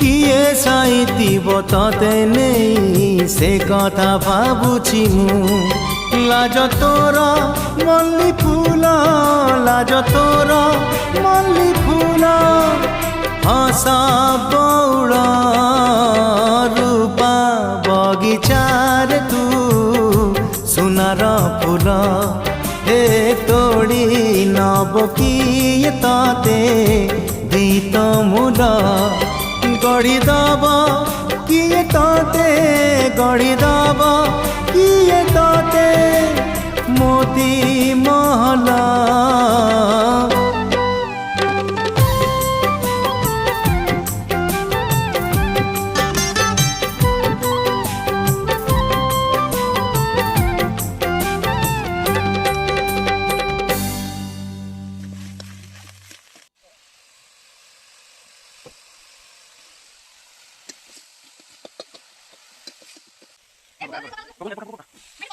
किए साइतिब तते नहीं से कथा भाबुछि मु लाज तोर मल्ली फूल लाज तोर मल्ली फूल हसा बौड़ रूपा बगीचार तू सुनार फूल हे तोड़ी नब किए तते दीत मूल गढ़ी दब किए तते गढ़ी दब किए तते मोती महला Mira,